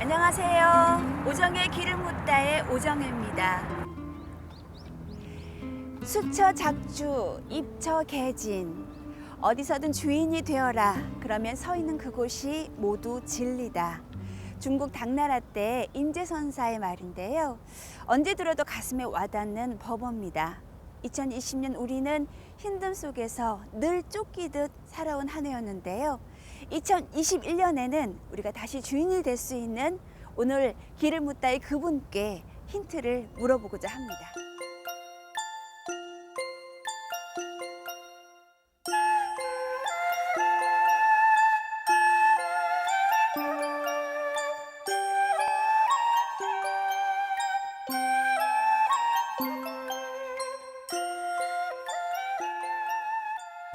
안녕하세요. 오정의 길을 묻다의 오정혜입니다. 수처 작주, 입처 개진. 어디서든 주인이 되어라. 그러면 서 있는 그곳이 모두 진리다. 중국 당나라 때 임재선사의 말인데요. 언제 들어도 가슴에 와닿는 법어입니다. 2020년 우리는 힘듦 속에서 늘 쫓기듯 살아온 한 해였는데요. 2021년에는 우리가 다시 주인이 될 수 있는 오늘 길을 묻다의 그분께 힌트를 물어보고자 합니다.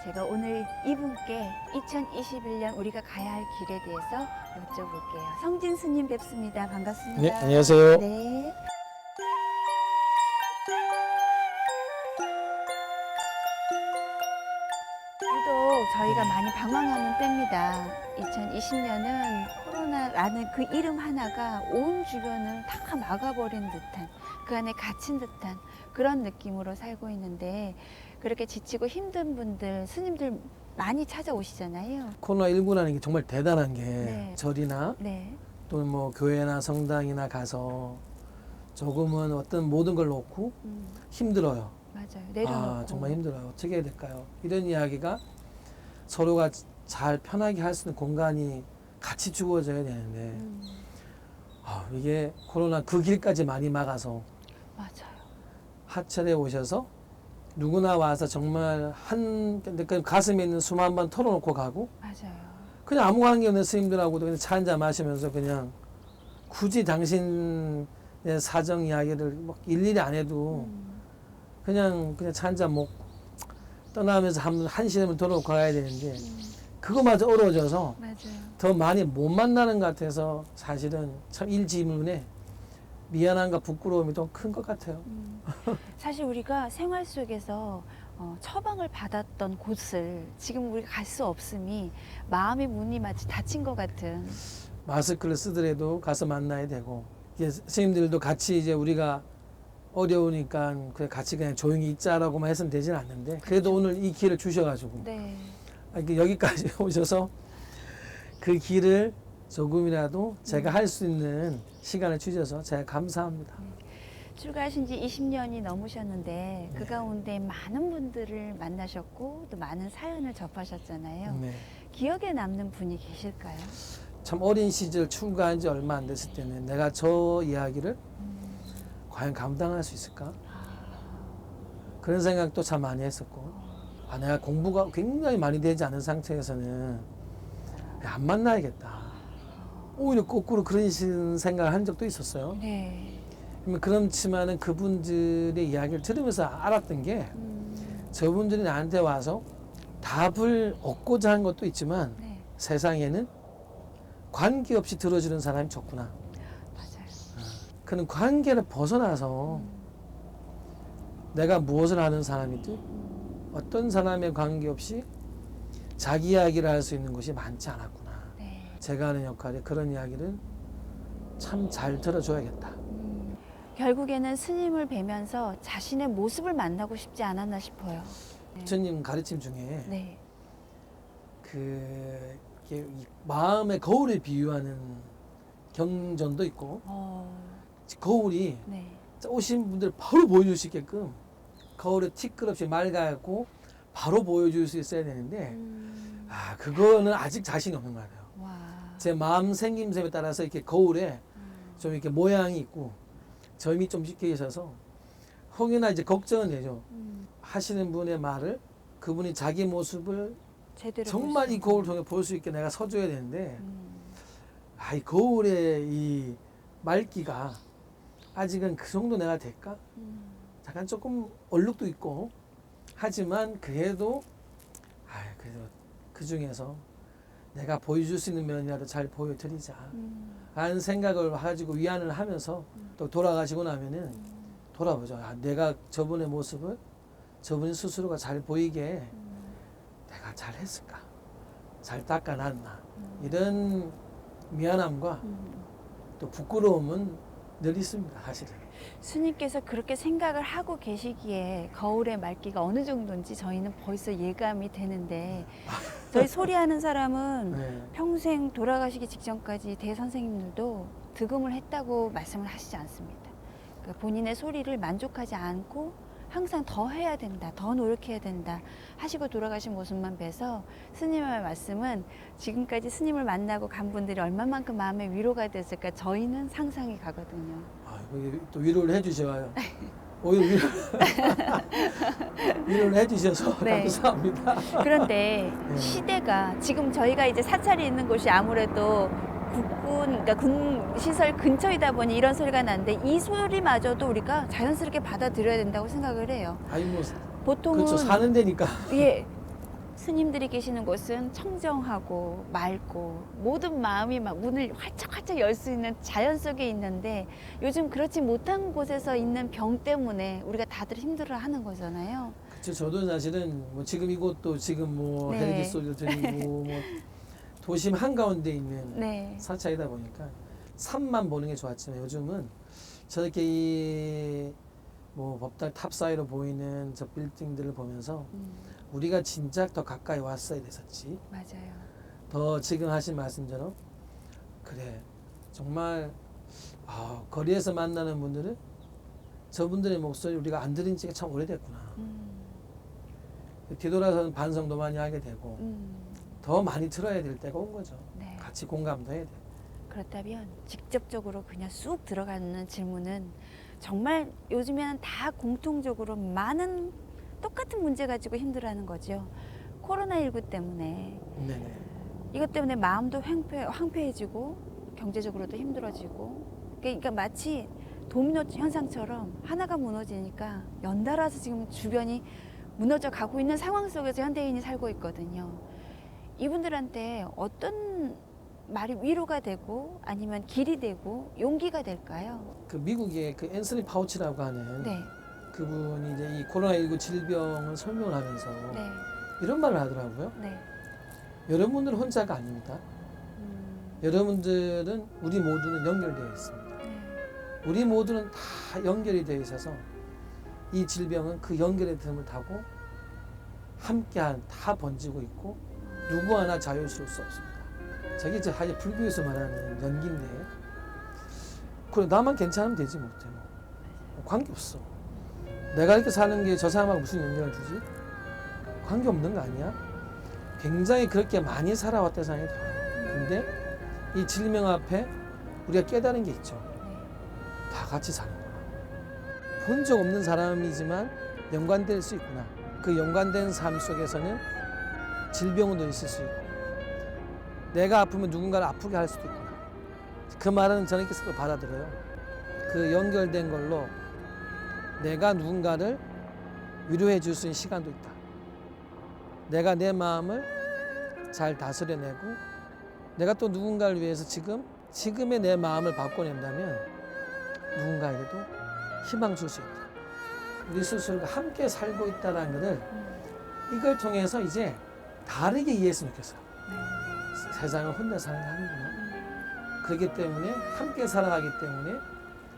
제가 오늘 이분께 2021년 우리가 가야 할 길에 대해서 여쭤볼게요. 성진 스님 뵙습니다. 반갑습니다. 네, 안녕하세요. 네. 유독 저희가 많이 방황하는 때입니다. 2020년은 코로나라는 그 이름 하나가 온 주변을 다 막아버린 듯한, 그 안에 갇힌 듯한 그런 느낌으로 살고 있는데, 그렇게 지치고 힘든 분들, 스님들 많이 찾아오시잖아요. 코로나19라는 게 정말 대단한 게 네. 절이나 네. 또 뭐 교회나 성당이나 가서 조금은 어떤 모든 걸 놓고 힘들어요. 맞아요. 내려놓고. 정말 힘들어요. 어떻게 해야 될까요? 이런 이야기가 서로가 잘 편하게 할 수 있는 공간이 같이 주어져야 되는데 이게 코로나 그 길까지 많이 막아서 맞아요. 하철에 오셔서 누구나 와서 정말 가슴에 있는 숨 한 번 털어놓고 가고 맞아요. 그냥 아무 관계 없는 스님들하고도 그냥 차 한잔 마시면서 그냥 굳이 당신의 사정 이야기를 막 일일이 안 해도 그냥 차 한잔 먹고 떠나면서 한시름을 털어놓고 가야 되는데 그거마저 어려워져서 맞아요. 더 많이 못 만나는 것 같아서 사실은 참 일지문에 미안함과 부끄러움이 더 큰 것 같아요. 사실 우리가 생활 속에서 처방을 받았던 곳을 지금 우리가 갈 수 없음이 마음의 문이 마치 닫힌 것 같은. 마스크를 쓰더라도 가서 만나야 되고, 이제 선생님들도 같이 이제 우리가 어려우니까 그냥 같이 그냥 조용히 있자라고만 해서는 되진 않는데, 그래도 오늘 이 기회를 주셔가지고 네. 여기까지 오셔서 그 길을 조금이라도 제가 할 수 있는 시간을 주셔서 제가 감사합니다. 출가하신 지 20년이 넘으셨는데 그 가운데 많은 분들을 만나셨고 또 많은 사연을 접하셨잖아요. 네. 기억에 남는 분이 계실까요? 참 어린 시절 출가한 지 얼마 안 됐을 때는 내가 저 이야기를 과연 감당할 수 있을까? 그런 생각도 참 많이 했었고, 내가 공부가 굉장히 많이 되지 않은 상태에서는 안 만나야겠다. 오히려 거꾸로 그런 생각을 한 적도 있었어요. 네. 그렇지만은 그분들의 이야기를 들으면서 알았던 게 저분들이 나한테 와서 답을 얻고자 한 것도 있지만 네. 세상에는 관계없이 들어주는 사람이 좋구나. 맞아요. 그는 관계를 벗어나서 내가 무엇을 하는 사람이든 어떤 사람의 관계없이 자기 이야기를 할 수 있는 곳이 많지 않았구나. 네. 제가 하는 역할이 그런 이야기를 참 잘 들어줘야겠다. 결국에는 스님을 뵈면서 자신의 모습을 만나고 싶지 않았나 싶어요. 네. 부처님 가르침 중에 네. 이게 마음의 거울을 비유하는 경전도 있고, 거울이 네. 오신 분들 바로 보여줄 수 있게끔 거울에 티끌없이 맑아갖고 바로 보여줄 수 있어야 되는데 그거는 아직 자신이 없는 것 같아요. 와. 제 마음 생김새에 따라서 이렇게 거울에 좀 이렇게 모양이 있고 점이 좀 찍혀 있어서 혹여나 이제 걱정은 되죠. 하시는 분의 말을 그분이 자기 모습을 제대로 정말 이 거울 통해 볼 수 있게 내가 서줘야 되는데 이 거울의 이 맑기가 아직은 그 정도 내가 될까? 약간 조금 얼룩도 있고 하지만 그래도 그 중에서 내가 보여줄 수 있는 면이라도 잘 보여드리자 음. 라는 생각을 가지고 위안을 하면서 또 돌아가시고 나면은 돌아보죠. 아, 내가 저분의 모습을 저분 스스로가 잘 보이게 내가 잘 했을까? 잘 닦아놨나? 이런 미안함과 또 부끄러움은 늘 있습니다, 사실은. 스님께서 그렇게 생각을 하고 계시기에 거울의 맑기가 어느 정도인지 저희는 벌써 예감이 되는데 저희 소리하는 사람은 네. 평생 돌아가시기 직전까지 대선생님들도 득음을 했다고 말씀을 하시지 않습니다. 그러니까 본인의 소리를 만족하지 않고 항상 더 해야 된다, 더 노력해야 된다 하시고 돌아가신 모습만 뵈서 스님의 말씀은 지금까지 스님을 만나고 간 분들이 얼마만큼 마음의 위로가 됐을까 저희는 상상이 가거든요. 아, 또 위로를 해주셔요. 오히려 위로를 해주셔서 네. 감사합니다. 그런데 네. 시대가 지금 저희가 이제 사찰이 있는 곳이 아무래도 국군, 그러니까 군 시설 근처이다 보니 이런 소리가 나는데 이 소리마저도 우리가 자연스럽게 받아들여야 된다고 생각을 해요. 아니 뭐 보통은 그렇죠. 사는 데니까. 예, 스님들이 계시는 곳은 청정하고 맑고 모든 마음이 막 문을 활짝활짝 열 수 있는 자연 속에 있는데 요즘 그렇지 못한 곳에서 있는 병 때문에 우리가 다들 힘들어하는 거잖아요. 그렇죠. 저도 사실은 뭐 지금 이곳도 지금 뭐 네. 헬기 소리를 들리고 뭐 도심 한가운데 있는 네. 사찰이다 보니까 산만 보는 게 좋았지만 요즘은 저렇게 이 뭐 법당 탑 사이로 보이는 저 빌딩들을 보면서 우리가 진짜 더 가까이 왔어야 됐었지. 맞아요. 더 지금 하신 말씀처럼 그래 정말 거리에서 만나는 분들은 저분들의 목소리 우리가 안 들은 지가 참 오래됐구나. 뒤돌아서는 반성도 많이 하게 되고 더 많이 들어야 될 때가 온 거죠. 네. 같이 공감도 해야 돼. 그렇다면 직접적으로 그냥 쑥 들어가는 질문은 정말 요즘에는 다 공통적으로 많은 똑같은 문제 가지고 힘들어하는 거죠. 코로나19 때문에 네네. 이것 때문에 마음도 황폐해지고 경제적으로도 힘들어지고 그러니까 마치 도미노 현상처럼 하나가 무너지니까 연달아서 지금 주변이 무너져 가고 있는 상황 속에서 현대인이 살고 있거든요. 이분들한테 어떤 말이 위로가 되고 아니면 길이 되고 용기가 될까요? 그 미국의 그 앤서니 파우치라고 하는 네, 그분이 이제 이 코로나19 질병을 설명을 하면서 네, 이런 말을 하더라고요. 네. 여러분들은 혼자가 아닙니다. 여러분들은 우리 모두는 연결되어 있습니다. 네. 우리 모두는 다 연결이 되어 있어서 이 질병은 그 연결의 틈을 타고 함께한 다 번지고 있고 누구 하나 자유스러울 수 없습니다. 저게 이제 사실 불교에서 말하는 연기인데 그래 나만 괜찮으면 되지 못해 뭐 관계없어. 내가 이렇게 사는 게 저 사람하고 무슨 연결을 주지? 관계없는 거 아니야? 굉장히 그렇게 많이 살아왔다 생각이 들어요. 근데 이 질병 앞에 우리가 깨달은 게 있죠. 다 같이 사는구나. 본 적 없는 사람이지만 연관될 수 있구나. 그 연관된 삶 속에서는 질병도 있을 수 있고 내가 아프면 누군가를 아프게 할 수도 있구나. 그 말은 저는 이렇게 또 받아들여요. 그 연결된 걸로 내가 누군가를 위로해 줄 수 있는 시간도 있다. 내가 내 마음을 잘 다스려내고 내가 또 누군가를 위해서 지금의 내 마음을 바꿔낸다면 누군가에게도 희망 줄 수 있다. 우리 스스로가 함께 살고 있다는 것을 이걸 통해서 이제 다르게 이해했으면 좋겠어요. 세상을 혼자 사는 게 아니구나. 그렇기 때문에 함께 살아가기 때문에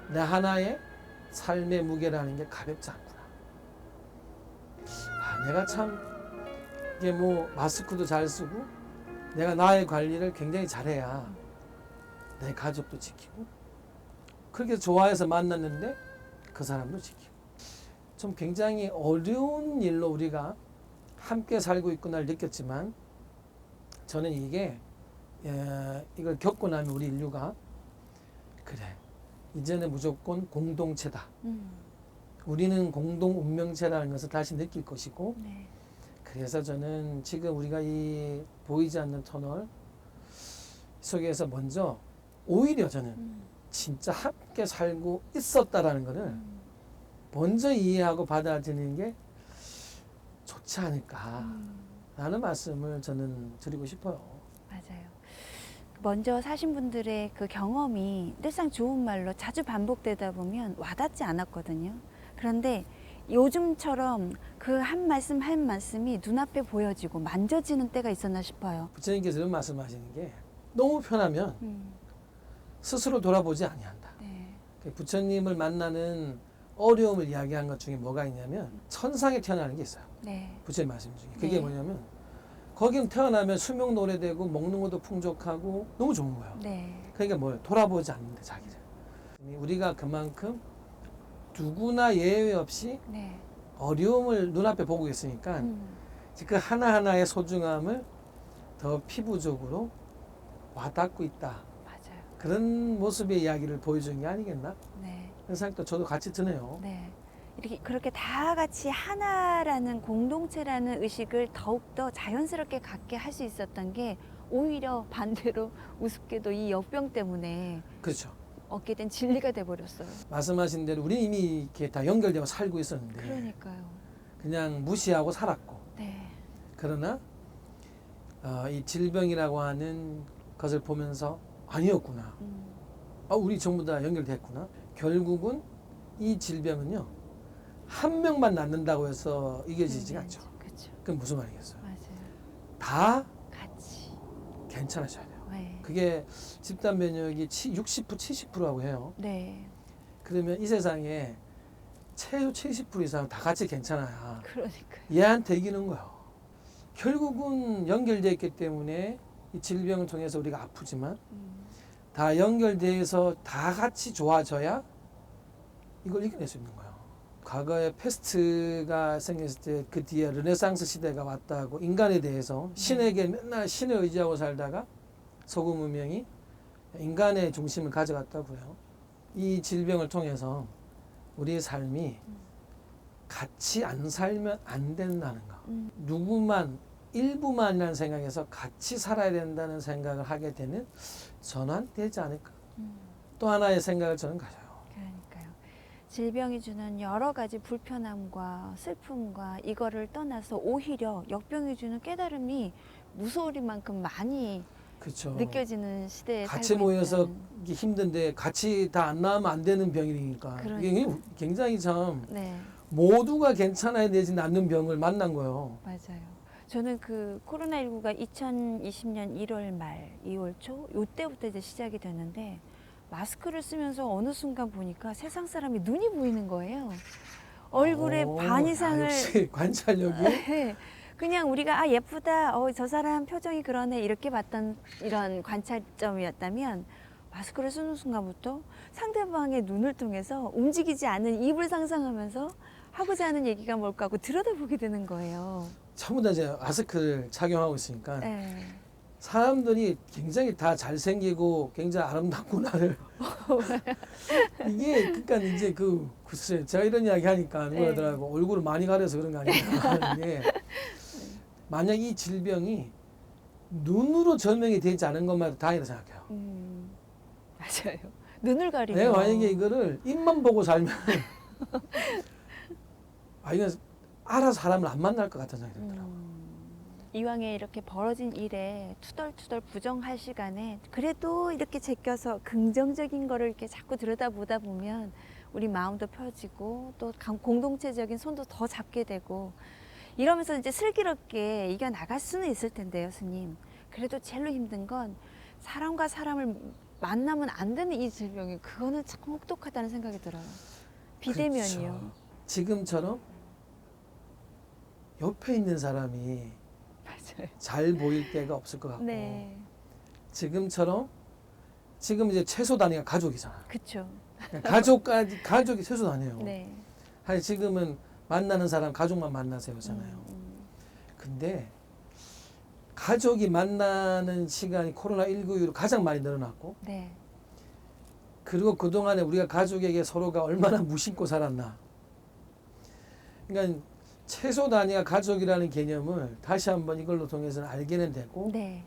내 하나의 삶의 무게라는 게 가볍지 않구나. 내가 참 이게 뭐 마스크도 잘 쓰고 내가 나의 관리를 굉장히 잘해야 내 가족도 지키고 그렇게 좋아해서 만났는데 그 사람도 지키고 좀 굉장히 어려운 일로 우리가 함께 살고 있구나를 느꼈지만 저는 이게 이걸 겪고 나면 우리 인류가 그래 이제는 무조건 공동체다. 우리는 공동 운명체라는 것을 다시 느낄 것이고 네. 그래서 저는 지금 우리가 이 보이지 않는 터널 속에서 먼저 오히려 저는 진짜 함께 살고 있었다라는 것을 먼저 이해하고 받아들이는 게 좋지 않을까라는 말씀을 저는 드리고 싶어요. 맞아요. 먼저 사신 분들의 그 경험이 늘상 좋은 말로 자주 반복되다 보면 와닿지 않았거든요. 그런데 요즘처럼 그 한 말씀 한 말씀이 눈앞에 보여지고 만져지는 때가 있었나 싶어요. 부처님께서 이런 말씀하시는 게 너무 편하면 스스로 돌아보지 아니한다. 네. 부처님을 만나는 어려움을 이야기한 것 중에 뭐가 있냐면 천상에 태어나는 게 있어요. 네. 부처님 말씀 중에. 그게 네. 뭐냐면 거긴 태어나면 수명도 오래되고 먹는 것도 풍족하고 너무 좋은 거예요. 네. 그러니까 뭐예요? 돌아보지 않는다 자기를. 우리가 그만큼 누구나 예외 없이 네. 어려움을 눈앞에 보고 있으니까 그 하나하나의 소중함을 더 피부적으로 와닿고 있다. 맞아요. 그런 모습의 이야기를 보여주는 게 아니겠나? 네. 그런 생각도 저도 같이 드네요. 네. 이렇게 그렇게 다 같이 하나라는 공동체라는 의식을 더욱더 자연스럽게 갖게 할 수 있었던 게 오히려 반대로 우습게도 이 역병 때문에 그렇죠. 얻게 된 진리가 돼버렸어요. 말씀하신 대로 우리 이미 이렇게 다 연결되어 살고 있었는데 그러니까요. 그냥 무시하고 살았고 네. 그러나 이 질병이라고 하는 것을 보면서 아니었구나. 우리 전부 다 연결됐구나. 결국은 이 질병은요 한 명만 낫는다고 해서 이겨지지가 않죠. 그렇죠. 그건 무슨 말이겠어요? 맞아요. 다 같이. 괜찮아져야 돼요. 네. 그게 집단 면역이 60% 70%라고 해요. 네. 그러면 이 세상에 최소 70% 이상 다 같이 괜찮아야 그러니까요. 얘한테 이기는 거예요. 결국은 연결되어 있기 때문에 이 질병을 통해서 우리가 아프지만 다 연결돼서 다 같이 좋아져야 이걸 이겨낼 수 있는 거예요. 과거에 패스트가 생겼을 때 그 뒤에 르네상스 시대가 왔다고 인간에 대해서 신에게 맨날 신을 의지하고 살다가 서구 문명이 인간의 중심을 가져갔다고 해요. 이 질병을 통해서 우리의 삶이 같이 안 살면 안 된다는 거. 누구만 일부만이라는 생각에서 같이 살아야 된다는 생각을 하게 되면 전환되지 않을까. 또 하나의 생각을 저는 가져요. 그러니까요. 질병이 주는 여러 가지 불편함과 슬픔과 이거를 떠나서 오히려 역병이 주는 깨달음이 무서울만큼 많이 그렇죠. 느껴지는 시대에 같이 살고 모여서 있는. 이게 힘든데 같이 다 안 나으면 안 되는 병이니까 이게 굉장히 참 네. 모두가 괜찮아야 되지 않는 병을 만난 거예요. 맞아요. 저는 그 코로나19가 2020년 1월 말, 2월 초 요때부터 이제 시작이 됐는데 마스크를 쓰면서 어느 순간 보니까 세상 사람이 눈이 보이는 거예요. 얼굴의 반 이상을 역시 관찰력이 네. 그냥 우리가 예쁘다, 저 사람 표정이 그러네 이렇게 봤던 이런 관찰점이었다면 마스크를 쓰는 순간부터 상대방의 눈을 통해서 움직이지 않는 입을 상상하면서 하고자 하는 얘기가 뭘까 하고 들여다보게 되는 거예요. 전부 다 이제 마스크를 착용하고 있으니까 네. 사람들이 굉장히 다 잘생기고 굉장히 아름답구나를 이게 그러니까 이제 글쎄 제가 이런 이야기 하니까 누가 하더라고 얼굴을 많이 가려서 그런 거 아니야 하는 게 만약 이 질병이 눈으로 절명이 되지 않은 것만 해도 다행이라고 생각해요. 맞아요. 눈을 가리고. 내가 만약에 이거를 입만 보고 살면 이건 알아서 사람을 안 만날 것 같다는 생각이 들더라고요. 이왕에 이렇게 벌어진 일에 투덜투덜 부정할 시간에 그래도 이렇게 제껴서 긍정적인 거를 이렇게 자꾸 들여다보다 보면 우리 마음도 펴지고 또 공동체적인 손도 더 잡게 되고 이러면서 이제 슬기롭게 이겨나갈 수는 있을 텐데요, 스님. 그래도 제일로 힘든 건 사람과 사람을 만나면 안 되는 이 질병이 그거는 참 혹독하다는 생각이 들어요. 비대면이요. 그렇죠. 지금처럼 옆에 있는 사람이 맞아요. 잘 보일 때가 없을 것 같고 네. 지금처럼 지금 이제 최소 단위가 가족이잖아. 그렇죠. 가족이 최소 단위예요. 네. 사실 지금은 만나는 사람 가족만 만나세요잖아요. 근데 가족이 만나는 시간이 코로나19 이후로 가장 많이 늘어났고 네. 그리고 그동안에 우리가 가족에게 서로가 얼마나 무심코 살았나. 그러니까 최소 단위가 가족이라는 개념을 다시 한번 이걸로 통해서는 알게는 되고 네.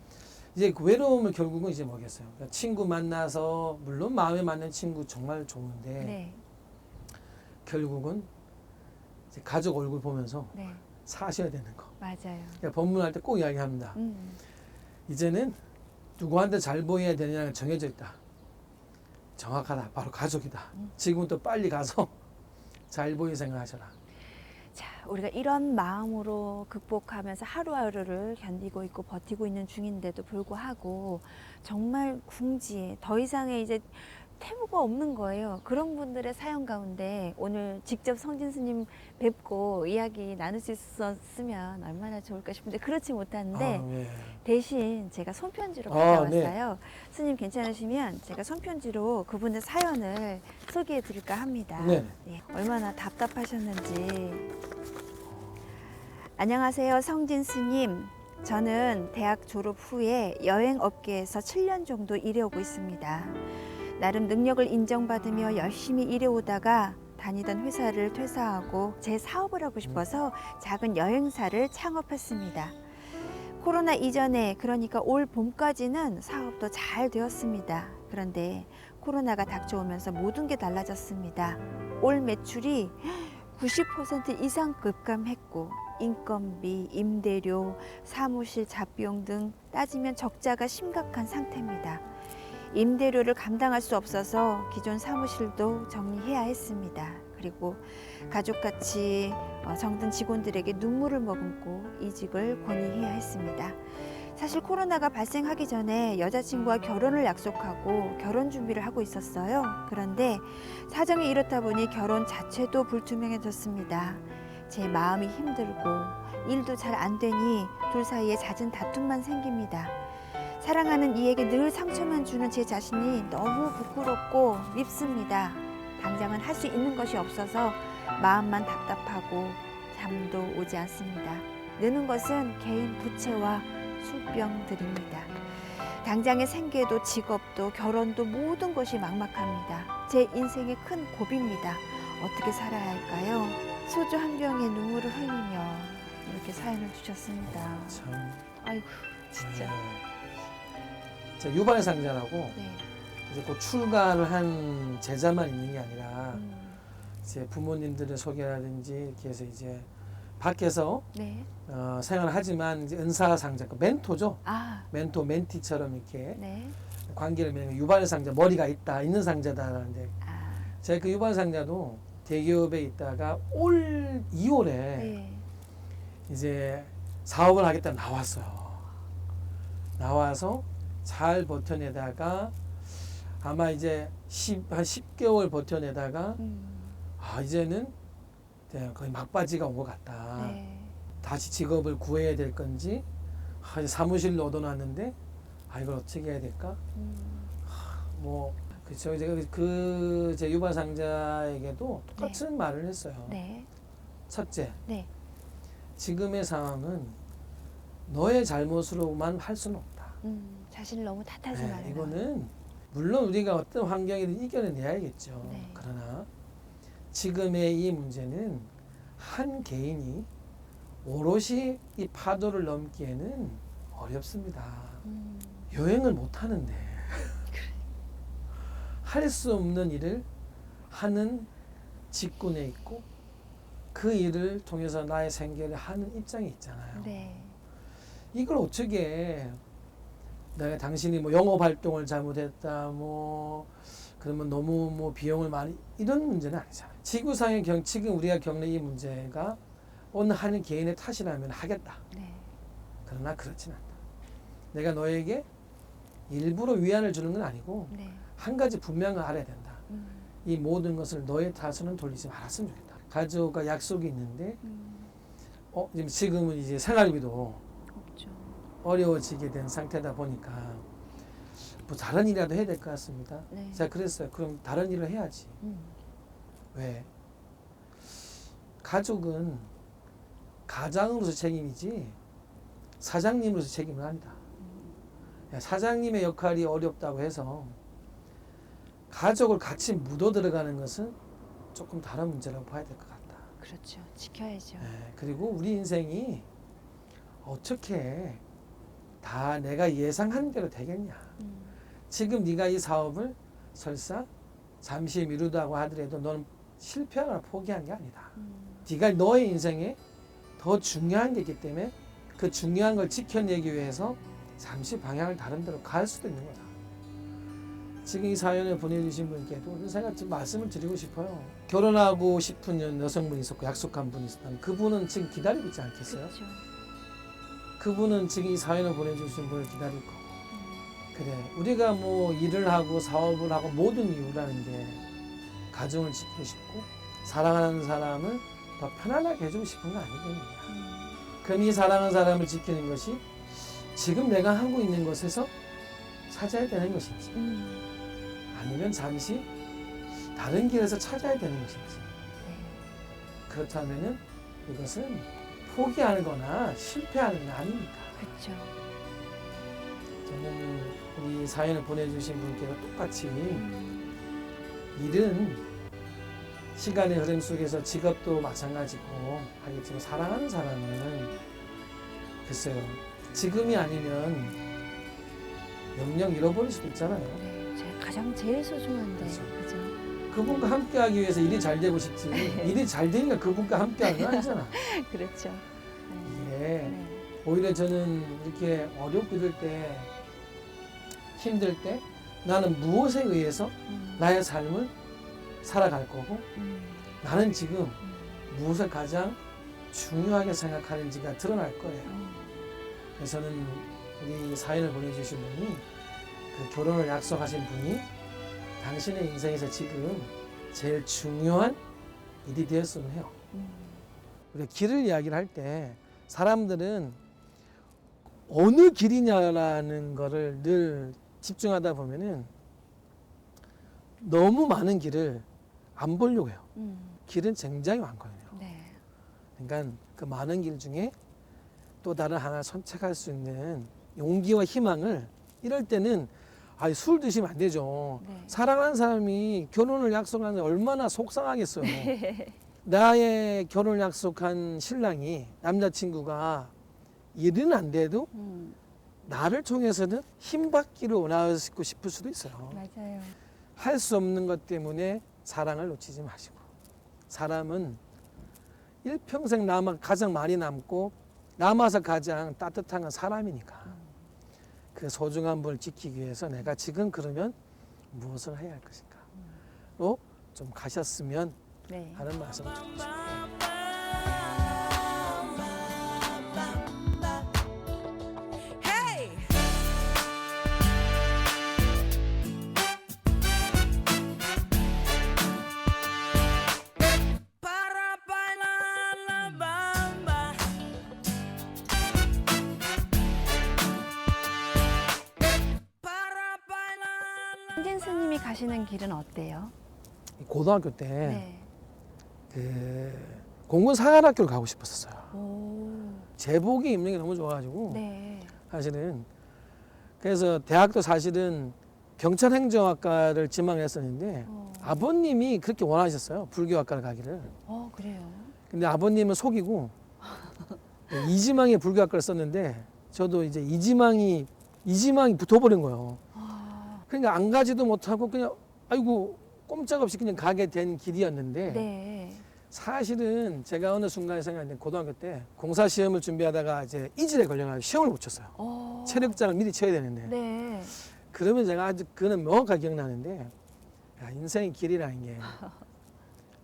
이제 그 외로움을 결국은 이제 뭐겠어요. 그러니까 친구 만나서 물론 마음에 맞는 친구 정말 좋은데 네. 결국은 이제 가족 얼굴 보면서 네. 사셔야 되는 거. 맞아요. 그러니까 법문할 때 꼭 이야기합니다. 이제는 누구한테 잘 보여야 되느냐는 정해져 있다. 정확하다. 바로 가족이다. 지금부터 빨리 가서 잘 보이 생각하셔라. 자, 우리가 이런 마음으로 극복하면서 하루하루를 견디고 있고 버티고 있는 중인데도 불구하고 정말 궁지에 더 이상의 이제 태무가 없는 거예요. 그런 분들의 사연 가운데 오늘 직접 성진 스님 뵙고 이야기 나눌 수 있었으면 얼마나 좋을까 싶은데 그렇지 못한데 예. 대신 제가 손편지로 아, 받아왔어요. 스님 괜찮으시면 제가 손편지로 그분의 사연을 소개해 드릴까 합니다. 네. 네, 얼마나 답답하셨는지. 안녕하세요, 성진 스님. 저는 대학 졸업 후에 여행 업계에서 7년 정도 일해오고 있습니다. 나름 능력을 인정받으며 열심히 일해오다가 다니던 회사를 퇴사하고 제 사업을 하고 싶어서 작은 여행사를 창업했습니다. 코로나 이전에, 그러니까 올 봄까지는 사업도 잘 되었습니다. 그런데 코로나가 닥쳐오면서 모든 게 달라졌습니다. 올 매출이 90% 이상 급감했고 인건비, 임대료, 사무실 잡비용 등 따지면 적자가 심각한 상태입니다. 임대료를 감당할 수 없어서 기존 사무실도 정리해야 했습니다. 그리고 가족같이 정든 직원들에게 눈물을 머금고 이직을 권유해야 했습니다. 사실 코로나가 발생하기 전에 여자친구와 결혼을 약속하고 결혼 준비를 하고 있었어요. 그런데 사정이 이렇다 보니 결혼 자체도 불투명해졌습니다. 제 마음이 힘들고 일도 잘 안 되니 둘 사이에 잦은 다툼만 생깁니다. 사랑하는 이에게 늘 상처만 주는 제 자신이 너무 부끄럽고 밉습니다. 당장은 할 수 있는 것이 없어서 마음만 답답하고 잠도 오지 않습니다. 느는 것은 개인 부채와 술병들입니다. 당장의 생계도 직업도 결혼도 모든 것이 막막합니다. 제 인생의 큰 고비입니다. 어떻게 살아야 할까요? 소주 한 병에 눈물을 흘리며 이렇게 사연을 주셨습니다. 참. 아이고 진짜. 자, 유발 상자라고 네. 이제 곧 출가를 한 제자만 있는 게 아니라 이제 부모님들의 소개라든지 이렇게 해서 이제 밖에서 네. 생활하지만 이제 은사 상자, 그 멘토죠. 아, 멘토, 멘티처럼 이렇게 네. 관계를 맺는 유발 상자, 머리가 있는 상자다라는데 아, 제가 그 유발 상자도 대기업에 있다가 올 2월에 네. 이제 사업을 하겠다 나왔어요. 나와서 잘 버텨내다가 아마 이제 한 10개월 버텨내다가 이제는 거의 막바지가 온 것 같다. 네. 다시 직업을 구해야 될 건지 이제 사무실로 얻어놨는데 이걸 어떻게 해야 될까? 뭐 그렇죠. 이제 제 유발 상자에게도 똑같은 말을 했어요. 네. 첫째, 네. 지금의 상황은 너의 잘못으로만 할 수는 없다. 자신을 너무 탓하지 네, 말라. 이거는 물론 우리가 어떤 환경이든 이겨내야겠죠. 네. 그러나 지금의 이 문제는 한 개인이 오롯이 이 파도를 넘기에는 어렵습니다. 여행을 못 하는데 할 수 없는 일을 하는 직군에 있고 그 일을 통해서 나의 생계를 하는 입장에 있잖아요. 네. 이걸 어떻게 내가 당신이 뭐 영업 활동을 잘못했다 그러면 너무 비용을 많이 이런 문제는 아니잖아요. 지구상의 지금 우리가 겪는 이 문제가 어느 한 개인의 탓이라면 하겠다. 네. 그러나 그렇진 않다. 내가 너에게 일부러 위안을 주는 건 아니고 네. 한 가지 분명히 알아야 된다. 이 모든 것을 너의 탓으로는 돌리지 말았으면 좋겠다. 가족과 약속이 있는데 지금은 이제 생활비도 없죠. 어려워지게 된 상태다 보니까 뭐 다른 일이라도 해야 될 것 같습니다. 네. 제가 그랬어요. 그럼 다른 일을 해야지. 왜? 가족은 가장으로서 책임이지 사장님으로서 책임은 아니다. 사장님의 역할이 어렵다고 해서 가족을 같이 묻어 들어가는 것은 조금 다른 문제라고 봐야 될 것 같다. 그렇죠. 지켜야죠. 네, 그리고 우리 인생이 어떻게 다 내가 예상한 대로 되겠냐. 지금 네가 이 사업을 설사 잠시 미루다고 하더라도 너는 실패하거나 포기한 게 아니다. 네가 너의 인생에 더 중요한 게 있기 때문에 그 중요한 걸 지켜내기 위해서 잠시 방향을 다른 데로 갈 수도 있는 거다. 지금 이 사연을 보내주신 분께도 제가 지금 말씀을 드리고 싶어요. 결혼하고 싶은 여성분이 있었고 약속한 분이 있었다면 그분은 지금 기다리고 있지 않겠어요? 그렇죠. 그분은 지금 이 사연을 보내주신 분을 기다릴 거고. 그래, 우리가 뭐 일을 하고 사업을 하고 모든 이유라는 게 가정을 지키고 싶고 사랑하는 사람을 더 편안하게 해주고 싶은 거 아니겠느냐. 그럼 이 사랑하는 사람을 지키는 것이 지금 내가 하고 있는 것에서 찾아야 되는 것인지 아니면 잠시 다른 길에서 찾아야 되는 것인지 그렇다면 이것은 포기하거나 실패하는 게 아닙니다. 그렇죠. 저는 이 사연을 보내주신 분께도 똑같이 일은 시간의 흐름 속에서 직업도 마찬가지고 하겠지만 사랑하는 사람은 글쎄요 지금이 아니면 영영 잃어버릴 수도 있잖아요. 네, 제가 가장 제일 소중한데, 그렇죠. 그죠? 그분과 함께하기 위해서 일이 잘 되고 싶지 일이 잘 되니까 그분과 함께하는 건 아니잖아. 그렇죠. 이게 네. 오히려 저는 이렇게 어렵고 이럴 때 힘들 때 나는 무엇에 의해서 나의 삶을 살아갈 거고 나는 지금 무엇을 가장 중요하게 생각하는지가 드러날 거예요. 그래서 저는 우리 사연을 보내주신 분이 그 결혼을 약속하신 분이 당신의 인생에서 지금 제일 중요한 일이 되었으면 해요. 우리가 길을 이야기를 할 때 사람들은 어느 길이냐라는 거를 늘 집중하다 보면은 너무 많은 길을 안 보려고 해요. 길은 굉장히 많거든요. 네. 그러니까 그 많은 길 중에 또 다른 하나 선택할 수 있는 용기와 희망을 이럴 때는 술 드시면 안 되죠. 네. 사랑하는 사람이 결혼을 약속하는데 얼마나 속상하겠어요. 나의 결혼을 약속한 신랑이 남자친구가 일은 안 돼도 나를 통해서는 힘받기를 원하고 싶을 수도 있어요. 맞아요. 할 수 없는 것 때문에 사랑을 놓치지 마시고 사람은 일평생 가장 많이 남고 남아서 가장 따뜻한 건 사람이니까 그 소중한 분을 지키기 위해서 내가 지금 그러면 무엇을 해야 할 것인가로 좀 가셨으면 네. 하는 말씀을 드리고 싶어요. 현진 스님이 가시는 길은 어때요? 고등학교 때 네. 그 공군 사관학교를 가고 싶었어요. 오. 제복이 입는 게 너무 좋아가지고 네. 사실은 그래서 대학도 사실은 경찰행정학과를 지망했었는데 아버님이 그렇게 원하셨어요. 불교학과를 가기를. 그래요. 근데 아버님은 속이고 이지망에 불교학과를 썼는데 저도 이제 이지망이 붙어버린 거예요. 그러니까 안 가지도 못하고 그냥 아이고 꼼짝없이 그냥 가게 된 길이었는데 네. 사실은 제가 어느 순간에 생각했는데 고등학교 때 공사 시험을 준비하다가 이제 이질에 걸려가지고 시험을 못 쳤어요. 체력장을 미리 쳐야 되는데. 네. 그러면 제가 아직 그는 명확하게 기억나는데 야, 인생의 길이라는 게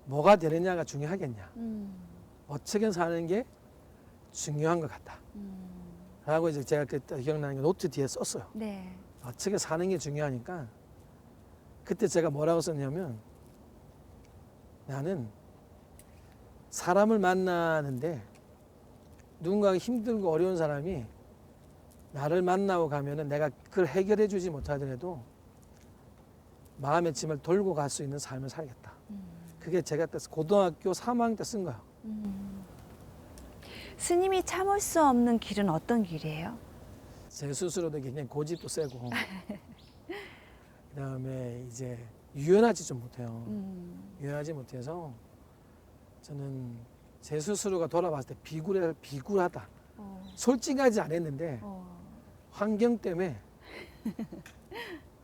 뭐가 되느냐가 중요하겠냐. 어떻게 사는 게 중요한 것 같다. 라고 이제 제가 그때 기억나는 게 노트 뒤에 썼어요. 네. 어떻게 사는 게 중요하니까 그때 제가 뭐라고 썼냐면 나는 사람을 만나는데 누군가가 힘들고 어려운 사람이 나를 만나고 가면은 내가 그걸 해결해 주지 못하더라도 마음의 짐을 돌고 갈 수 있는 삶을 살겠다. 그게 제가 때 고등학교 3학년 때 쓴 거예요. 스님이 참을 수 없는 길은 어떤 길이에요? 제 스스로도 굉장히 고집도 세고 그다음에 이제 유연하지 좀 못해요. 유연하지 못해서 저는 제 스스로가 돌아봤을 때 비굴하다. 솔직하지 않았는데 환경 때문에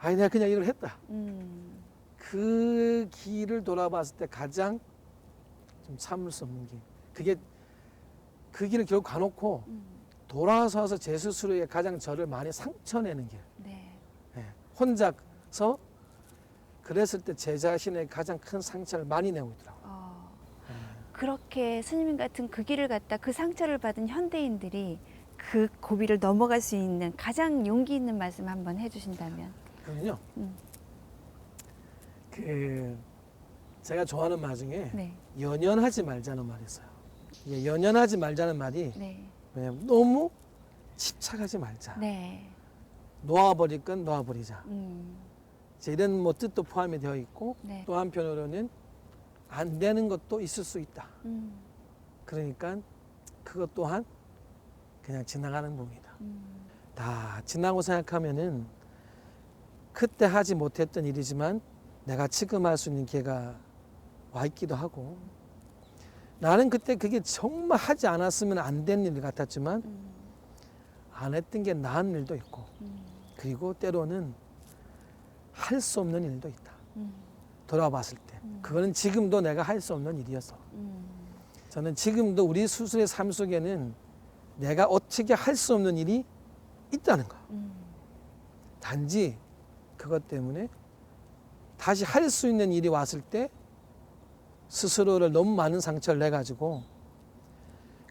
내가 그냥 이걸 했다. 그 길을 돌아봤을 때 가장 좀 참을 수 없는 길. 그 길을 결국 가놓고 돌아서서 제 스스로에 가장 저를 많이 상처내는 길. 네. 예, 혼자서 그랬을 때 제 자신의 가장 큰 상처를 많이 내고 있더라고요. 그렇게 스님 같은 그 길을 갔다 그 상처를 받은 현대인들이 그 고비를 넘어갈 수 있는 가장 용기 있는 말씀 한번 해주신다면. 그럼요. 음. 그 제가 좋아하는 말 중에 네. 연연하지 말자는 말이 있어요. 이게 연연하지 말자는 말이 네. 왜냐면 너무 집착하지 말자. 네. 놓아버릴 건 놓아버리자. 음. 이제 이런 뭐 뜻도 포함이 되어 있고 네. 또 한편으로는 안 되는 것도 있을 수 있다. 음. 그러니까 그것 또한 그냥 지나가는 부분이다. 음. 다 지나고 생각하면은 그때 하지 못했던 일이지만 내가 지금 할 수 있는 기회가 와 있기도 하고 나는 그때 그게 정말 하지 않았으면 안 된 일 같았지만 안 했던 게 나은 일도 있고 그리고 때로는 할 수 없는 일도 있다. 돌아봤을 때 그거는 지금도 내가 할 수 없는 일이었어. 저는 지금도 우리 스스로의 삶 속에는 내가 어떻게 할 수 없는 일이 있다는 거. 단지 그것 때문에 다시 할 수 있는 일이 왔을 때 스스로를 너무 많은 상처를 내가지고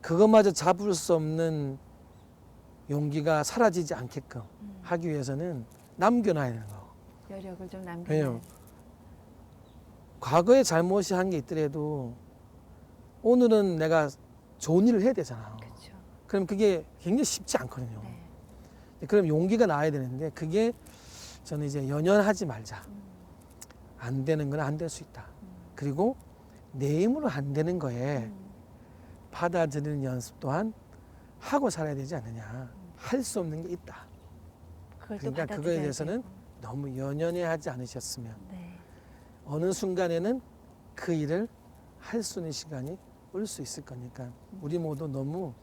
그것마저 잡을 수 없는 용기가 사라지지 않게끔 하기 위해서는 남겨놔야 되는 거. 여력을 좀 남겨놔야. 왜요? 과거에 잘못이 한 게 있더라도 오늘은 내가 좋은 일을 해야 되잖아. 그렇죠. 그럼 그게 굉장히 쉽지 않거든요. 네. 그럼 용기가 나야 되는데 그게 저는 이제 연연하지 말자. 안 되는 건 안 될 수 있다. 그리고 내 힘으로 안 되는 거에 받아들이는 연습 또한 하고 살아야 되지 않느냐. 할 수 없는 게 있다. 그걸 또 그러니까 그거에 받아들여야 대해서는 되고. 너무 연연해하지 않으셨으면 네. 어느 순간에는 그 일을 할 수 있는 시간이 올 수 있을 거니까 우리 모두 너무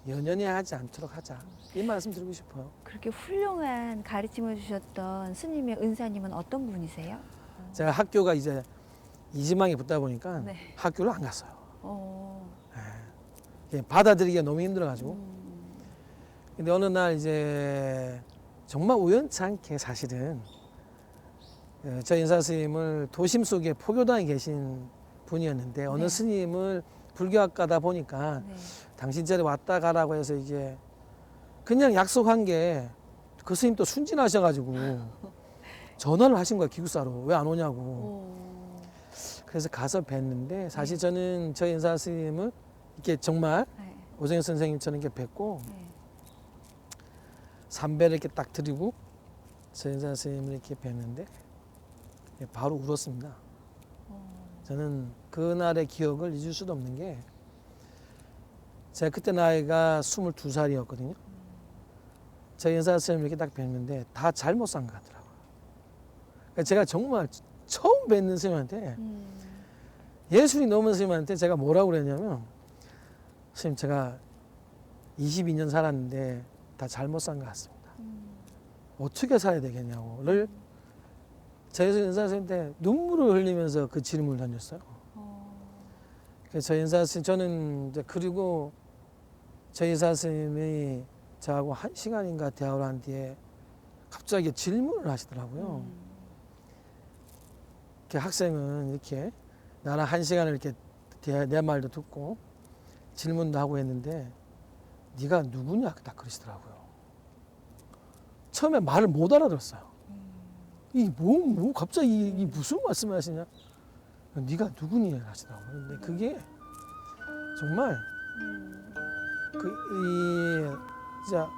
연연해하지 않도록 하자. 이 말씀 드리고 싶어요. 그렇게 훌륭한 가르침을 주셨던 스님의 은사님은 어떤 분이세요? 제가 학교가 이제 이지망에 붙다 보니까 네. 학교를 안 갔어요. 어. 예, 받아들이기가 너무 힘들어가지고. 근데 어느 날 이제 정말 우연치 않게 사실은 저 인사 스님을 도심 속에 포교당에 계신 분이었는데 어느 네. 스님을 불교학과다 보니까 네. 당신 자리 왔다 가라고 해서 이제 그냥 약속한 게 그 스님 또 순진하셔가지고 전화를 하신 거야 기숙사로 왜 안 오냐고. 오. 그래서 가서 뵀는데 사실 저는 저 인사 스님을 이렇게 정말 네. 오정현 선생님처럼 이렇게 뵙고 네. 삼배를 이렇게 딱 드리고 저 인사 선생님을 이렇게 뵀는데 바로 울었습니다. 저는 그날의 기억을 잊을 수도 없는 게 제가 그때 나이가 22살이었거든요. 저 인사 선생님을 이렇게 딱 뵀는데 다 잘못 산 것 같더라고요. 그러니까 제가 정말 처음 뵙는 선생님한테 예술이 넘은 선생님한테 제가 뭐라고 그랬냐면 선생님 제가 22년 살았는데 다 잘못 산 것 같습니다. 어떻게 살아야 되겠냐고를 저 인사 선생님한테 눈물을 흘리면서 그 질문을 던졌어요. 그래서 저 인사 선생님 저는 이제 그리고 저 인사 선생님이 저하고 1시간인가 대화를 한 뒤에 갑자기 질문을 하시더라고요. 이렇게 학생은 이렇게 나랑 1시간을 이렇게 내 말도 듣고 질문도 하고 했는데 네가 누구냐 딱 그러시더라고요. 처음에 말을 못 알아들었어요. 이 갑자기 이 무슨 말씀을 하시냐? 네가 누구니 하시더라고요. 근데 그게 정말 진짜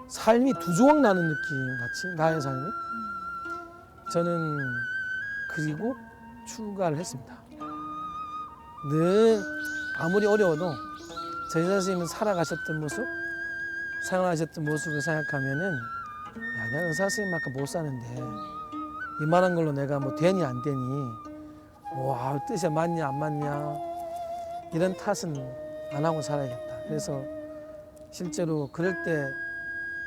삶이 두 조각 나는 느낌 같이 나의 삶이 저는 그리고 출가를 했습니다. 늘 아무리 어려워도 저희 선생님은 살아가셨던 모습, 생활하셨던 모습을 생각하면은 야, 내가 의사 선생님만큼 못 사는데 이만한 걸로 내가 뭐 되니 안 되니 와 뜻이 맞냐 안 맞냐 이런 탓은 안 하고 살아야겠다. 그래서 실제로 그럴 때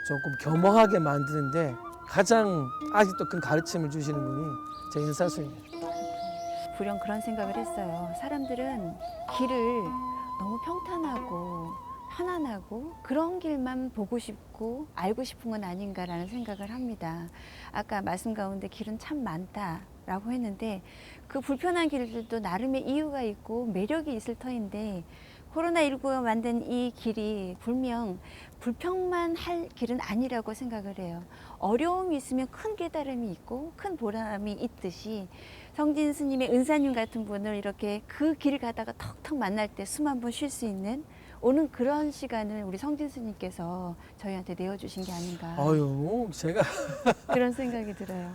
조금 겸허하게 만드는데 가장 아직도 큰 가르침을 주시는 분이 제 인사 선생님이에요. 불현 그런 생각을 했어요. 사람들은 길을 너무 평탄하고 편안하고 그런 길만 보고 싶고 알고 싶은 건 아닌가라는 생각을 합니다. 아까 말씀 가운데 길은 참 많다라고 했는데 그 불편한 길들도 나름의 이유가 있고 매력이 있을 터인데 코로나19가 만든 이 길이 분명 불평만 할 길은 아니라고 생각을 해요. 어려움이 있으면 큰 깨달음이 있고 큰 보람이 있듯이 성진 스님의 은사님 같은 분을 이렇게 그 길 가다가 턱턱 만날 때 숨 한 번 쉴 수 있는 오는 그런 시간을 우리 성진 스님께서 저희한테 내어주신 게 아닌가 아유, 제가 그런 생각이 들어요.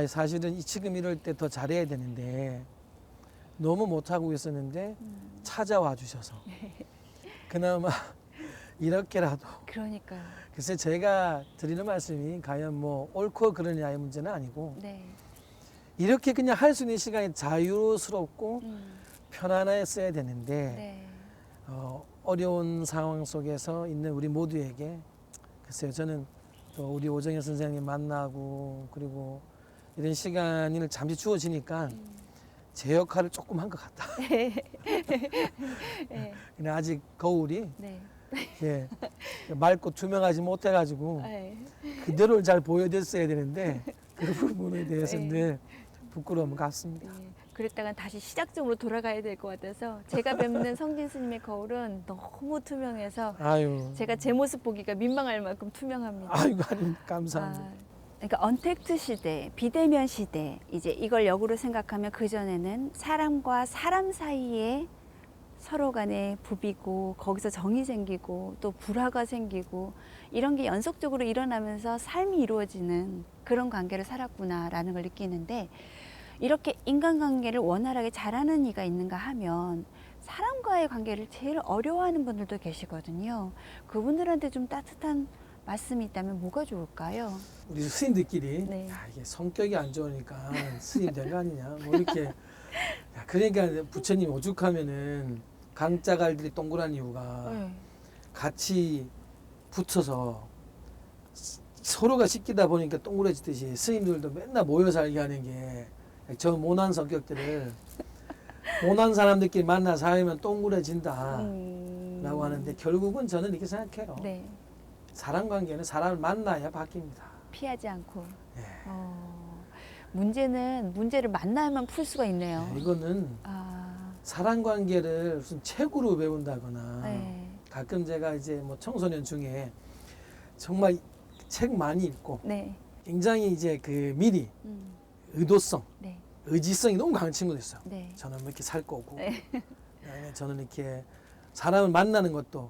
사실은 지금 이럴 때 더 잘해야 되는데 너무 못하고 있었는데 찾아와 주셔서 그나마 이렇게라도 그러니까요. 글쎄 제가 드리는 말씀이 과연 뭐 옳고 그러냐의 문제는 아니고 네. 이렇게 그냥 할 수 있는 시간이 자유스럽고 음, 편안했어야 되는데 네. 어려운 상황 속에서 있는 우리 모두에게 글쎄요 저는 또 우리 오정현 선생님 만나고 그리고 이런 시간을 잠시 주어지니까 제 역할을 조금 한 것 같다. 네. 근데 아직 거울이 네. 예, 맑고 투명하지 못해가지고 네. 그대로를 잘 보여줬어야 되는데 그 부분에 대해서는 네. 늘 부끄러움을 갖습니다. 네. 그랬다간 다시 시작점으로 돌아가야 될 것 같아서 제가 뵙는 성진 스님의 거울은 너무 투명해서 아유, 제가 제 모습 보기가 민망할 만큼 투명합니다. 아이고 감사합니다. 그러니까 언택트 시대, 비대면 시대 이제 이걸 역으로 생각하면 그 전에는 사람과 사람 사이에 서로 간에 부비고 거기서 정이 생기고 또 불화가 생기고 이런 게 연속적으로 일어나면서 삶이 이루어지는 그런 관계를 살았구나라는 걸 느끼는데 이렇게 인간관계를 원활하게 잘하는 이가 있는가 하면 사람과의 관계를 제일 어려워하는 분들도 계시거든요. 그분들한테 좀 따뜻한 말씀이 있다면 뭐가 좋을까요? 우리 스님들끼리 네. 야, 이게 성격이 안 좋으니까 스님 된 거 아니냐 뭐 이렇게 야, 그러니까 부처님 오죽하면은 강짜갈들이 동그란 이유가 네. 같이 붙어서 서로가 씻기다 보니까 동그래지듯이 스님들도 맨날 모여 살게 하는 게 저 모난 성격들을 모난 사람들끼리 만나 살면 동그래진다 라고 하는데 결국은 저는 이렇게 생각해요. 네. 사람 관계는 사람을 만나야 바뀝니다. 피하지 않고. 예. 문제는 문제를 만나야만 풀 수가 있네요. 예, 이거는 사람 관계를 무슨 책으로 배운다거나 네. 가끔 제가 이제 뭐 청소년 중에 정말 책 많이 읽고 네. 굉장히 이제 그 미리 의도성, 네. 의지성이 너무 강한 친구도 있어요. 네. 저는 뭐 이렇게 살 거고 네. 그다음에 저는 이렇게 사람을 만나는 것도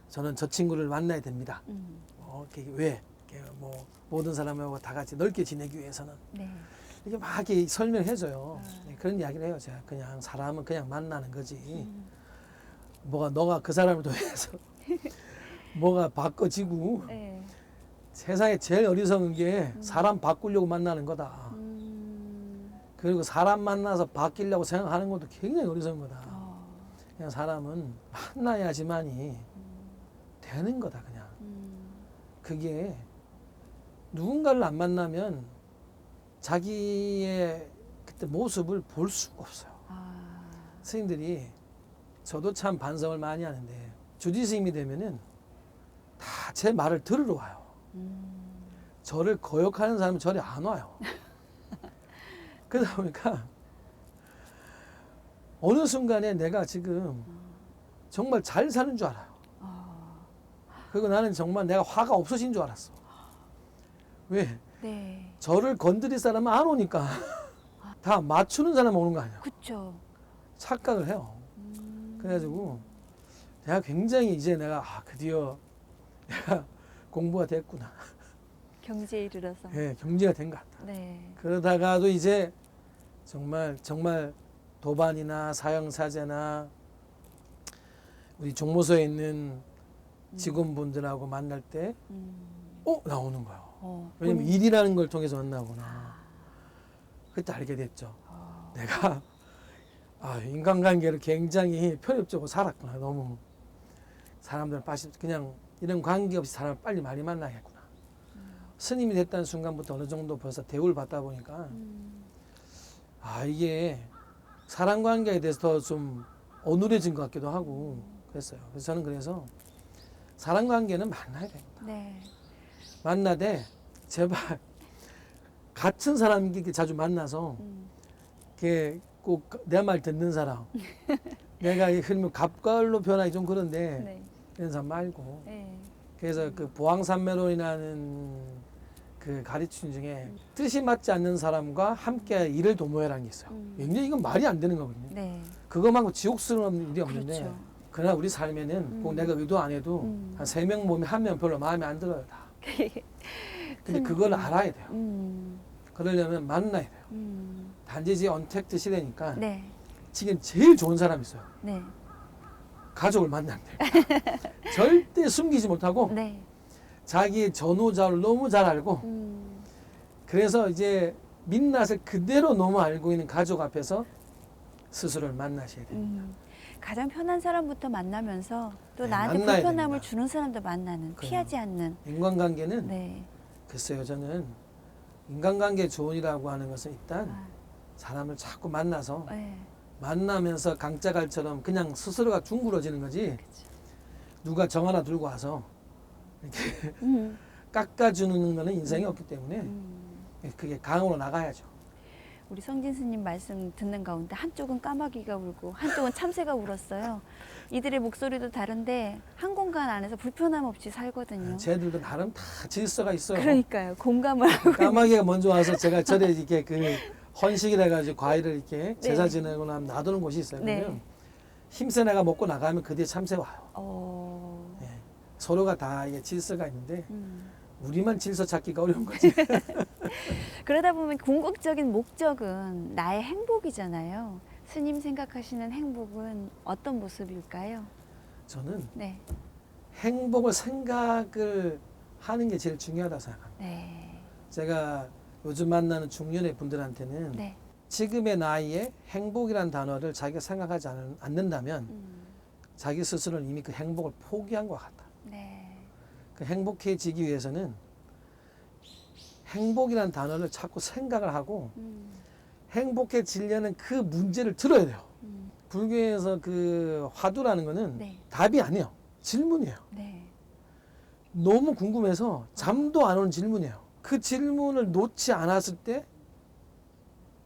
저는 저 친구를 만나야 됩니다. 이렇게 왜? 이렇게 뭐 모든 사람하고 다 같이 넓게 지내기 위해서는 네. 이렇게 막 이렇게 설명해줘요. 네, 그런 이야기를 해요. 제가 그냥 사람은 그냥 만나는 거지. 뭐가 너가 그 사람을 통해서 뭐가 바꿔지고 네. 세상에 제일 어리석은 게 사람 바꾸려고 만나는 거다. 그리고 사람 만나서 바뀌려고 생각하는 것도 굉장히 어리석은 거다. 그냥 사람은 만나야지만이 되는 거다 그냥. 그게 누군가를 안 만나면 자기의 그때 모습을 볼 수가 없어요. 스님들이 저도 참 반성을 많이 하는데 주지 스님이 되면은 다 제 말을 들으러 와요. 저를 거역하는 사람은 저리 안 와요. 그러다 보니까 어느 순간에 내가 지금 정말 잘 사는 줄 알아요. 그리고 나는 정말 내가 화가 없어진 줄 알았어. 왜? 네. 저를 건드릴 사람은 안 오니까 다 맞추는 사람 오는 거 아니야. 그쵸. 착각을 해요. 그래가지고 내가 굉장히 이제 내가 드디어 내가 공부가 됐구나. 경지에 이르러서. 예, 경지가 된 것 같다. 네. 그러다가도 이제 정말 도반이나 사형사제나 우리 종무소에 있는 직원분들하고 만날 때 나오는 거예요. 왜냐면 일이라는 걸 통해서 만나구나. 그때 알게 됐죠. 내가 인간관계를 굉장히 편협적으로 살았구나. 너무 사람들 그냥 이런 관계 없이 사람을 빨리 많이 만나겠구나. 스님이 됐다는 순간부터 어느 정도 벌써 대우를 받다 보니까 이게 사람 관계에 대해서 더 좀 어눌해진 것 같기도 하고 그랬어요. 그래서 저는 그래서 사람 관계는 만나야 됩니다. 네. 만나되 제발 같은 사람끼리 자주 만나서 이렇게 꼭 내 말 듣는 사람 내가 흔히 갑과을로 변하기 좀 그런데 네. 이런 사람 말고 네. 그래서 그 보왕산매론이라는 그 가르침 중에 뜻이 맞지 않는 사람과 함께 일을 도모해라는 게 있어요. 굉장히 이건 말이 안 되는 거거든요. 네. 그것만큼 지옥스러운 일이 없는데 그렇죠. 그러나 우리 삶에는 꼭 내가 의도 안 해도 한 3명 몸에 1명 별로 마음에 안 들어요 다. 근데 그걸 알아야 돼요. 그러려면 만나야 돼요. 단지 이제 언택트 시대니까 네. 지금 제일 좋은 사람이 있어요. 네. 가족을 만나면 돼요. 절대 숨기지 못하고 네. 자기의 전후좌우를 너무 잘 알고 그래서 이제 민낯을 그대로 너무 알고 있는 가족 앞에서 스스로를 만나셔야 돼요. 가장 편한 사람부터 만나면서 또 네, 나한테 만나야 불편함을 됩니다. 주는 사람도 만나는, 피하지 않는. 인간관계는 네. 글쎄요 저는 인간관계 조언이라고 하는 것은 일단 아, 사람을 자꾸 만나서 네. 만나면서 강짜갈처럼 그냥 스스로가 둥그러지는 거지 그쵸. 누가 정 하나 들고 와서 이렇게 음. 깎아주는 거는 인생이 없기 때문에 그게 강으로 나가야죠. 우리 성진 스님 말씀 듣는 가운데 한쪽은 까마귀가 울고 한쪽은 참새가 울었어요. 이들의 목소리도 다른데 한 공간 안에서 불편함 없이 살거든요. 쟤들도 나름 다 질서가 있어요. 그러니까요. 공감을 하고. 까마귀가 먼저 와서 제가 절에 이렇게 그 헌식이라 가지고 과일을 이렇게 제사 지내고 나면 놔두는 곳이 있어요. 네. 그러면 힘센 애가 먹고 나가면 그 뒤에 참새 와요. 예. 서로가 다 이게 질서가 있는데 우리만 질서 찾기가 어려운 거지. 그러다 보면 궁극적인 목적은 나의 행복이잖아요. 스님 생각하시는 행복은 어떤 모습일까요? 저는 네. 행복을 생각을 하는 게 제일 중요하다고 생각합니다. 네. 제가 요즘 만나는 중년의 분들한테는 네. 지금의 나이에 행복이라는 단어를 자기가 생각하지 않는다면 음. 자기 스스로는 이미 그 행복을 포기한 것 같다. 네. 그 행복해지기 위해서는 행복이라는 단어를 자꾸 생각을 하고 행복해지려는 그 문제를 들어야 돼요. 불교에서 그 화두라는 거는 네. 답이 아니에요. 질문이에요. 네. 너무 궁금해서 잠도 안 오는 질문이에요. 그 질문을 놓지 않았을 때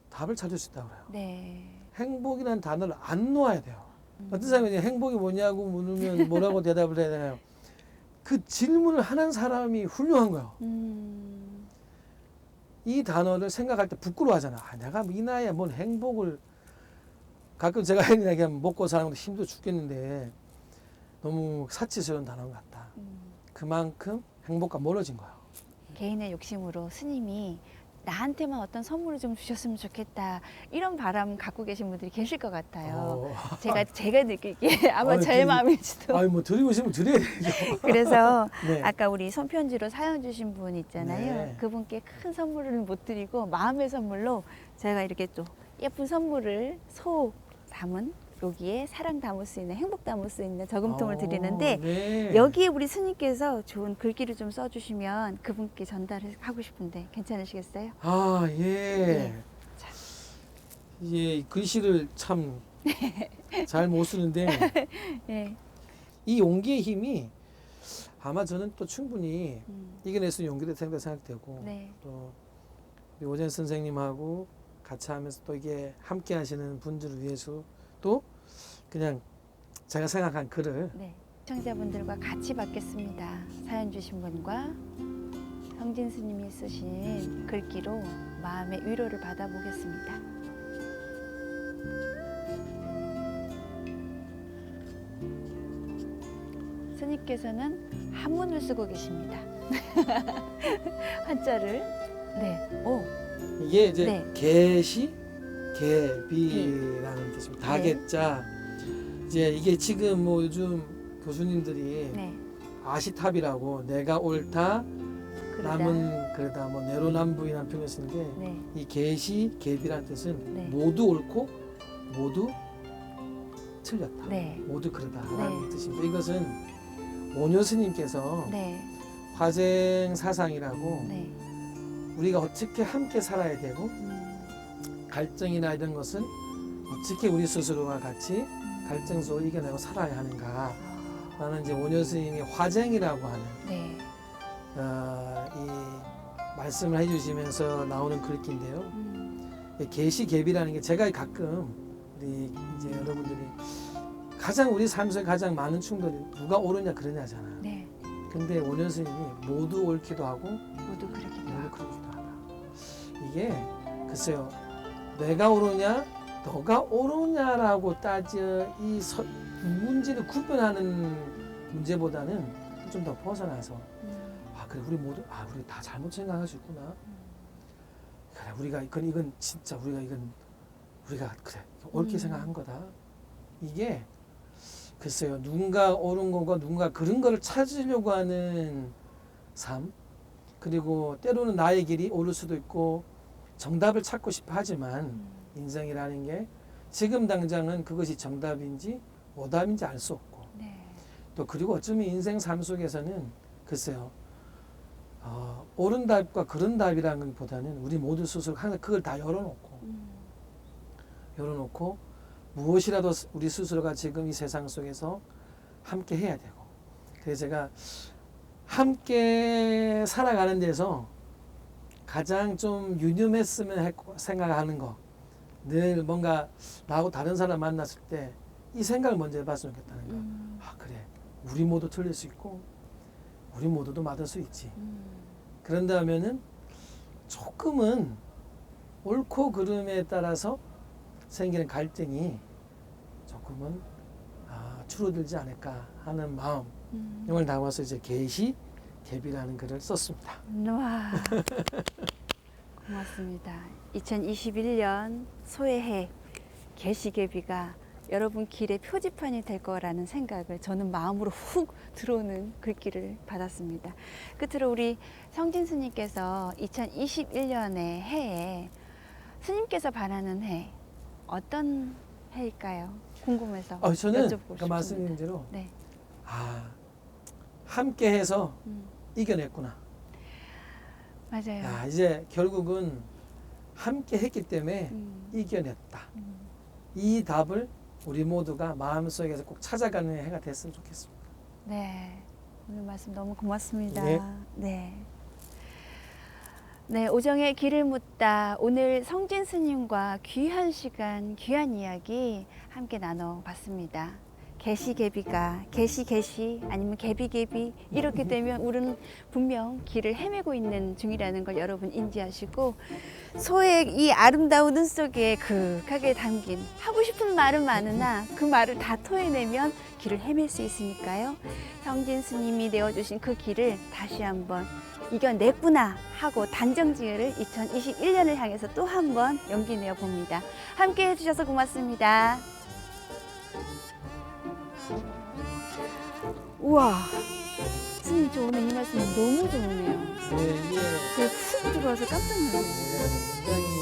답을 찾을 수 있다고 그래요. 네. 행복이라는 단어를 안 놓아야 돼요. 어떤 사람이 이제 행복이 뭐냐고 물으면 뭐라고 대답을 해야 되나요? 그 질문을 하는 사람이 훌륭한 거예요. 이 단어를 생각할 때 부끄러워하잖아. 아, 내가 이 나이에 뭔 행복을 가끔 제가 하는 이야기 하면 먹고 사는 것도 힘들어 죽겠는데 너무 사치스러운 단어 같다. 그만큼 행복과 멀어진 거예요. 개인의 욕심으로 스님이 나한테만 어떤 선물을 좀 주셨으면 좋겠다 이런 바람 갖고 계신 분들이 계실 것 같아요. 제가 느끼기에 아마 제 마음일지도. 아니 뭐 드리고 싶으면 드려야 되죠. 그래서 네. 아까 우리 손편지로 사연 주신 분 있잖아요. 네. 그분께 큰 선물을 못 드리고 마음의 선물로 제가 이렇게 또 예쁜 선물을 소 담은 여기에 사랑 담을 수 있는 행복 담을 수 있는 저금통을 드리는데 네. 여기에 우리 스님께서 좋은 글귀를 좀 써주시면 그분께 전달하고 싶은데 괜찮으시겠어요? 아 예. 네. 자. 예 글씨를 참 잘 못 쓰는데 네. 이 용기의 힘이 아마 저는 또 충분히 이겨낼 수 있는 용기도 생각되고 네. 또 우리 오전 선생님하고 같이 하면서 또 이게 함께 하시는 분들을 위해서 또 그냥 제가 생각한 글을 네. 시청자분들과 같이 받겠습니다. 사연 주신 분과 성진 스님이 쓰신 글귀로 마음의 위로를 받아보겠습니다. 스님께서는 한문을 쓰고 계십니다. 한자를. 네. 오. 이게 이제 네. 개시 개비라는 뜻입니다. 다개자 이제 이게 지금 뭐 요즘 교수님들이 네. 아시탑이라고 내가 옳다 그러다. 남은 그러다 뭐 내로남불이라는 표현을 쓰는데 네. 이 개시 개비라는 뜻은 네. 모두 옳고 모두 틀렸다. 네. 모두 그러다라는 네. 뜻입니다. 이것은 오뇨 스님께서 네. 화생 사상이라고 네. 우리가 어떻게 함께 살아야 되고 갈등이나 이런 것은 어떻게 우리 스스로와 같이 갈등 속을 이겨내고 살아야 하는가 나는 이제 원효 스님이 화쟁이라고 하는 네. 이 말씀을 해주시면서 나오는 글귀인데요. 계시계비라는 게 제가 가끔 우리 이제 여러분들이 가장 우리 삶속에 가장 많은 충돌이 누가 옳으냐 그러냐잖아. 네. 근데 원효 스님이 모두 옳기도 하고 모두 그러기도 모두 하고. 그러기도 하다. 이게 글쎄요, 내가 옳으냐 너가 옳으냐라고 따져 이 누군지를 구분하는 문제보다는 좀 더 벗어나서 그래 우리 모두 우리 다 잘못 생각할 수 있구나. 그래 우리가 이건 진짜 우리가 그래 옳게 생각한 거다. 이게 글쎄요, 누군가 옳은 거고 누군가 그런 거를 찾으려고 하는 삶, 그리고 때로는 나의 길이 옳을 수도 있고 정답을 찾고 싶어 하지만 인생이라는 게 지금 당장은 그것이 정답인지 오답인지 알 수 없고 네. 또 그리고 어쩌면 인생 삶 속에서는 글쎄요, 옳은 답과 그런 답이라는 것보다는 우리 모두 스스로 항상 그걸 다 열어놓고 무엇이라도 우리 스스로가 지금 이 세상 속에서 함께 해야 되고, 그래서 제가 함께 살아가는 데서 가장 좀 유념했으면 생각하는 거, 늘 뭔가 나하고 다른 사람 만났을 때 이 생각을 먼저 해봤으면 좋겠다는 거. 그래 우리 모두 틀릴 수 있고 우리 모두도 맞을 수 있지. 그런다면은 조금은 옳고 그름에 따라서 생기는 갈등이 조금은 줄어들지 않을까 하는 마음, 이걸 담아서 이제 계시계비라는 글을 썼습니다. 와. 고맙습니다. 2021년 소해해 계시계비가 여러분 길의 표지판이 될 거라는 생각을 저는 마음으로 훅 들어오는 글귀를 받았습니다. 끝으로 우리 성진 스님께서 2021년의 해에 스님께서 바라는 해 어떤 해일까요? 궁금해서 저는 여쭤보고 싶습니다. 말씀드린 대로 네. 함께해서 이겨냈구나. 맞아요. 이제 결국은 함께 했기 때문에 이겨냈다. 이 답을 우리 모두가 마음속에서 꼭 찾아가는 해가 됐으면 좋겠습니다. 네. 오늘 말씀 너무 고맙습니다. 네. 네. 네, 오정의 길을 묻다. 오늘 성진 스님과 귀한 시간, 귀한 이야기 함께 나눠봤습니다. 계시계비가 계시 아니면 계비계비 이렇게 되면 우리는 분명 길을 헤매고 있는 중이라는 걸 여러분 인지하시고, 소의 이 아름다운 눈 속에 그윽하게 담긴 하고 싶은 말은 많으나 그 말을 다 토해내면 길을 헤맬 수 있으니까요. 성진 스님이 내어주신 그 길을 다시 한번 이겨냈구나 하고 단정지을 2021년을 향해서 또 한 번 용기 내어 봅니다. 함께 해주셔서 고맙습니다. 우와, 스님 저 오늘 이 말씀 너무 좋으네요. 이게 제가 훅 들어와서 깜짝 놀랐어요. 굉장히